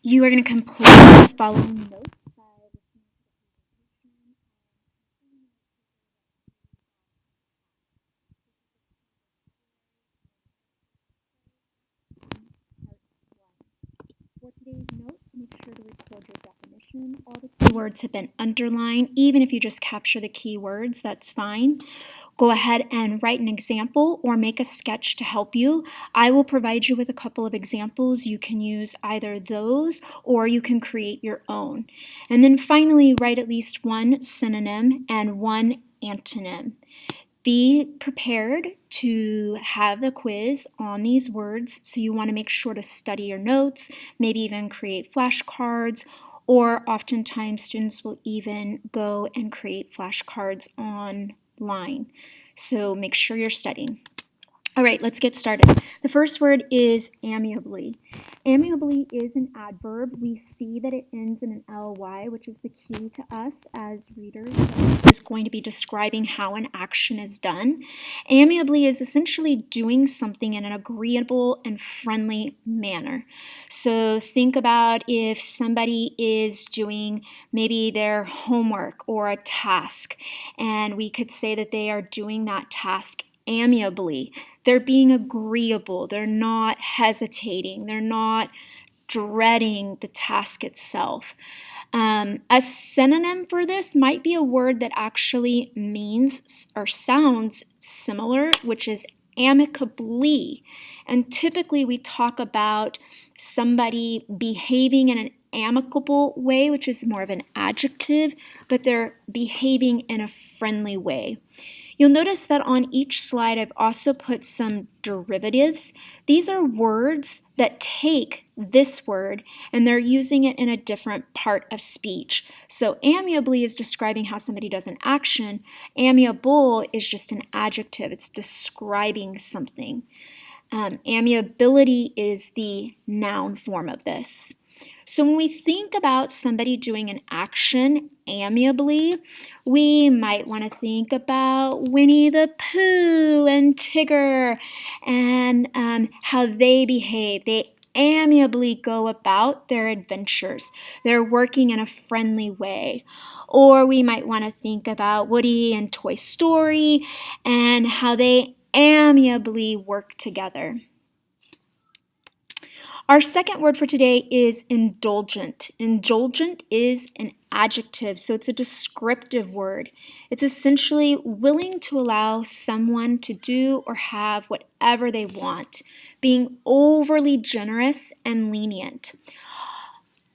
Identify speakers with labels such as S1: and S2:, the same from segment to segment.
S1: You are going to complete the following notes by listening to the presentation. For today's notes, make sure to record your definition. All the keywords have been underlined. Even if you just capture the keywords, that's fine. Go ahead and write an example or make a sketch to help you. I will provide you with a couple of examples. You can use either those or you can create your own. And then finally, write at least one synonym and one antonym. Be prepared to have a quiz on these words, so you want to make sure to study your notes, maybe even create flashcards, or oftentimes students will even go and create flashcards online. So make sure you're studying. All right, let's get started. The first word is amiably. Amiably is an adverb. We see that it ends in an ly, which is the key to us as readers. It's going to be describing how an action is done. Amiably is essentially doing something in an agreeable and friendly manner. So think about if somebody is doing maybe their homework or a task, and we could say that they are doing that task amiably. They're being agreeable. They're not hesitating. They're not dreading the task itself. A synonym for this might be a word that actually means or sounds similar, which is amicably. And typically we talk about somebody behaving in an amicable way, which is more of an adjective, but they're behaving in a friendly way. You'll notice that on each slide I've also put some derivatives. These are words that take this word and they're using it in a different part of speech. So amiably is describing how somebody does an action. Amiable is just an adjective. It's describing something. Amiability is the noun form of this. So when we think about somebody doing an action amiably, we might want to think about Winnie the Pooh and Tigger and how they behave. They amiably go about their adventures. They're working in a friendly way. Or we might want to think about Woody and Toy Story and how they amiably work together. Our second word for today is indulgent. Indulgent is an adjective, so it's a descriptive word. It's essentially willing to allow someone to do or have whatever they want, being overly generous and lenient.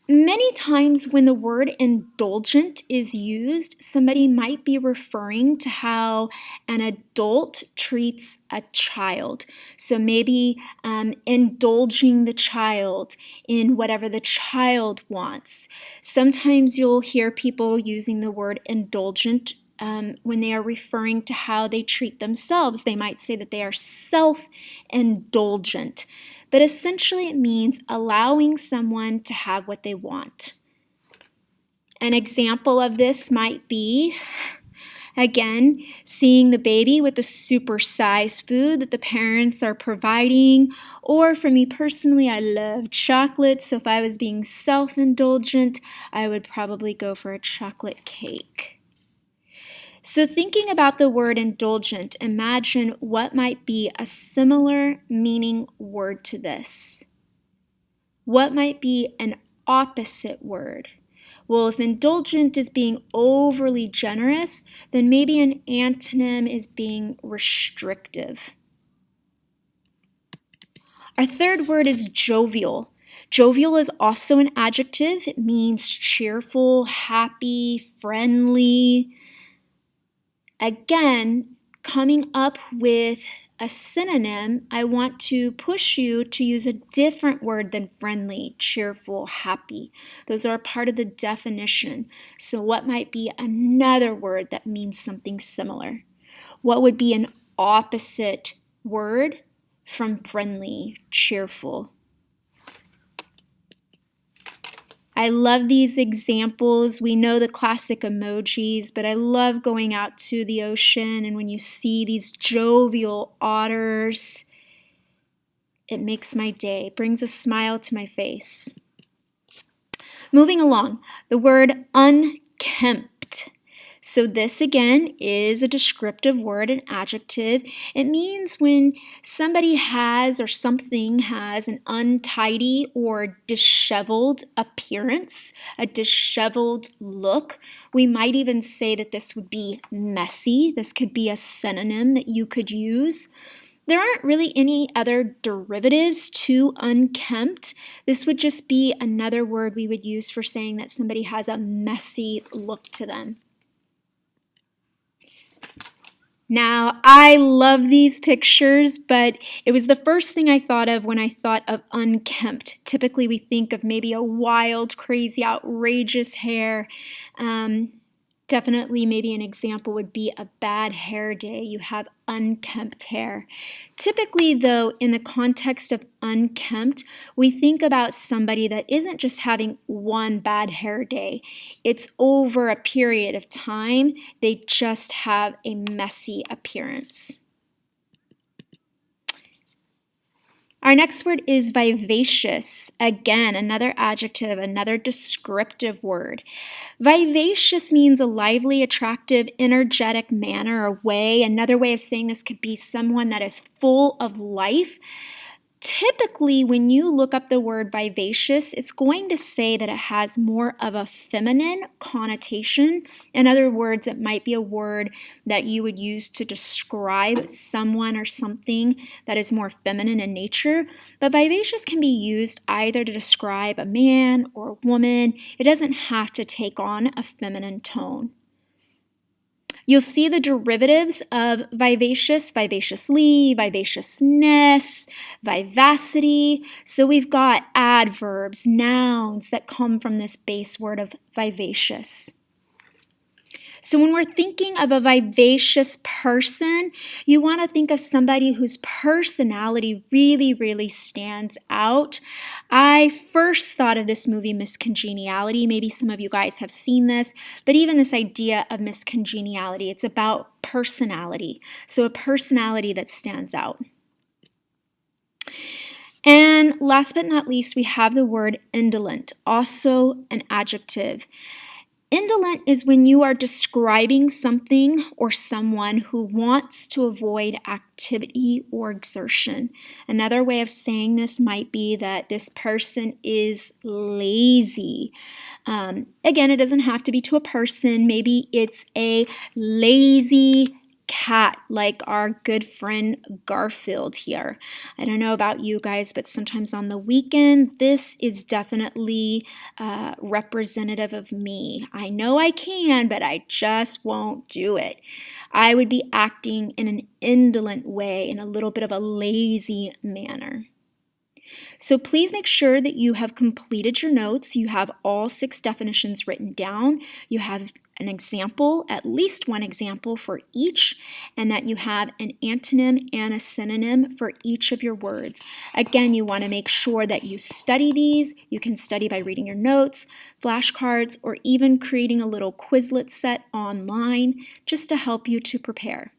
S1: Many times when the word indulgent is used, somebody might be referring to how an adult treats a child. So maybe indulging the child in whatever the child wants. Sometimes you'll hear people using the word indulgent when they are referring to how they treat themselves. They might say that they are self-indulgent. But essentially it means allowing someone to have what they want. An example of this might be, again, seeing the baby with the supersized food that the parents are providing. Or for me personally, I love chocolate, so if I was being self-indulgent, I would probably go for a chocolate cake. So thinking about the word indulgent, imagine what might be a similar meaning word to this. What might be an opposite word? Well, if indulgent is being overly generous, then maybe an antonym is being restrictive. Our third word is jovial. Jovial is also an adjective. It means cheerful, happy, friendly. Again, coming up with a synonym, I want to push you to use a different word than friendly, cheerful, happy. Those are part of the definition. So what might be another word that means something similar? What would be an opposite word from friendly, cheerful? I love these examples. We know the classic emojis, but I love going out to the ocean, and when you see these jovial otters, it makes my day, brings a smile to my face. Moving along, the word unkempt. So this again is a descriptive word, an adjective. It means when somebody has or something has an untidy or disheveled appearance, a disheveled look. We might even say that this would be messy. This could be a synonym that you could use. There aren't really any other derivatives to unkempt. This would just be another word we would use for saying that somebody has a messy look to them. Now, I love these pictures, but it was the first thing I thought of when I thought of unkempt. Typically, we think of maybe a wild, crazy, outrageous hair. Definitely, maybe an example would be a bad hair day. You have unkempt hair. Typically, though, in the context of unkempt, we think about somebody that isn't just having one bad hair day. It's over a period of time. They just have a messy appearance. Our next word is vivacious. Again, another adjective, another descriptive word. Vivacious means a lively, attractive, energetic manner or way. Another way of saying this could be someone that is full of life. Typically, when you look up the word vivacious, it's going to say that it has more of a feminine connotation. In other words, it might be a word that you would use to describe someone or something that is more feminine in nature. But vivacious can be used either to describe a man or a woman. It doesn't have to take on a feminine tone. You'll see the derivatives of vivacious, vivaciously, vivaciousness, vivacity. So we've got adverbs, nouns that come from this base word of vivacious. So when we're thinking of a vivacious person, you want to think of somebody whose personality really, really stands out. I first thought of this movie, Miss Congeniality. Maybe some of you guys have seen this, but even this idea of Miss Congeniality, it's about personality. So a personality that stands out. And last but not least, we have the word indolent, also an adjective. Indolent is when you are describing something or someone who wants to avoid activity or exertion. Another way of saying this might be that this person is lazy. Again, it doesn't have to be to a person. Maybe it's a lazy cat, like our good friend Garfield here. I don't know about you guys, but sometimes on the weekend, this is definitely representative of me. I know I can, but I just won't do it. I would be acting in an indolent way, in a little bit of a lazy manner. So please make sure that you have completed your notes. You have all 6 definitions written down. You have an example, at least one example for each, and that you have an antonym and a synonym for each of your words. Again, you want to make sure that you study these. You can study by reading your notes, flashcards, or even creating a little Quizlet set online just to help you to prepare.